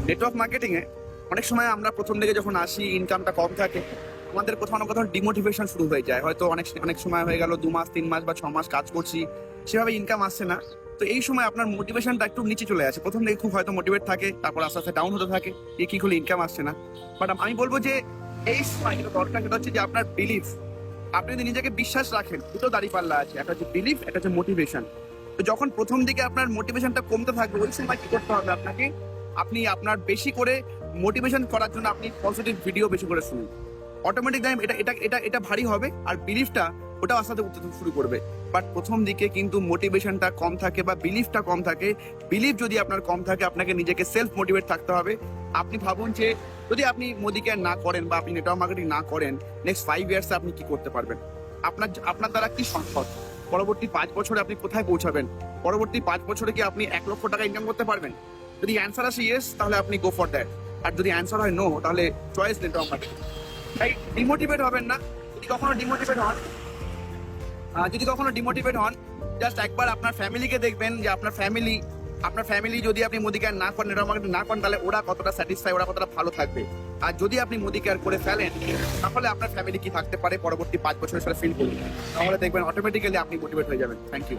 Network marketing এ অনেক সময় আমরা প্রথম দিকে যখন আসি, ইনকামটা কম থাকে, আমাদের কোথাও না কোথাও ডিমোটিভেশন শুরু হয়ে যায়। হয়তো অনেক অনেক সময় হয়ে গেল 2 মাস 3 মাস বা 6 মাস কাজ করছি, সেভাবে ইনকাম আসছে না। তো এই সময় আপনার মোটিভেশনটা একটু নিচে চলে আসে। প্রথম দিকে খুব হয়তো মোটিভেট থাকে, তারপর আস্তে আস্তে ডাউন হতে থাকে, এ কি করলে ইনকাম আসছে না। বাট আমি বলবো যে এই সময় যেটা দরকার, সেটা হচ্ছে যে আপনার বিলিফ। আপনি যদি নিজেকে বিশ্বাস রাখেন, দুটো দাঁড়িপাল্লা আছে, একটা হচ্ছে বিলিফ, একটা হচ্ছে মোটিভেশন। তো যখন প্রথম দিকে আপনার মোটিভেশনটা কমতে থাকবে, ওই সময় কি করতে হবে আপনাকে, আপনি আপনার বেশি করে মোটিভেশন করার জন্য আপনি পজিটিভ ভিডিও বেশি করে শুনুন। অটোমেটিক টাইম এটা এটা এটা এটা ভারী হবে, আর বিলিফটা ওটা আস্তে আস্তে উঠতে শুরু করবে। বাট প্রথম দিকে কিন্তু মোটিভেশনটা কম থাকে বা বিলিফটা কম থাকে। বিলিফ যদি আপনার কম থাকে, আপনাকে নিজেকে সেলফ মোটিভেট থাকতে হবে। আপনি ভাবুন যে যদি আপনি মোদি কেয়ার না করেন বা আপনি নেটওয়ার্ক মার্কেটিং না করেন, নেক্সট 5 ইয়ার্সে আপনি কি করতে পারবেন? আপনার দ্বারা কি সম্ভব? পরবর্তী 5 বছরে আপনি কোথায় পৌঁছাবেন? পরবর্তী 5 বছরে কি আপনি 1 লক্ষ টাকা ইনকাম করতে পারবেন? যদি অ্যান্সার আসে ইয়েস, তাহলে আপনি গো ফর দ্যাট। আর যদি অ্যান্সার হয় নো, তাহলে চয়েস নেটওয়ার্ক মার্কেটিং। তাই ডিমোটিভেট হবেন না। যদি কখনো ডিমোটিভেট হন, জাস্ট একবার আপনার ফ্যামিলিকে দেখবেন যে আপনার ফ্যামিলি যদি আপনি মোদি কেয়ার না করেন, নেটওয়ার্ক মার্কেটিং না করেন, তাহলে ওরা কতটা স্যাটিসফাই, ওরা কতটা ভালো থাকবে। আর যদি আপনি মোদি কেয়ার করে ফেলেন, তাহলে আপনার ফ্যামিলি কি থাকতে পারে পরবর্তী 5 বছরের সাথে ফিল করুন। তাহলে দেখবেন অটোমেটিক্যালি আপনি মোটিভেট হয়ে যাবেন। Thank you.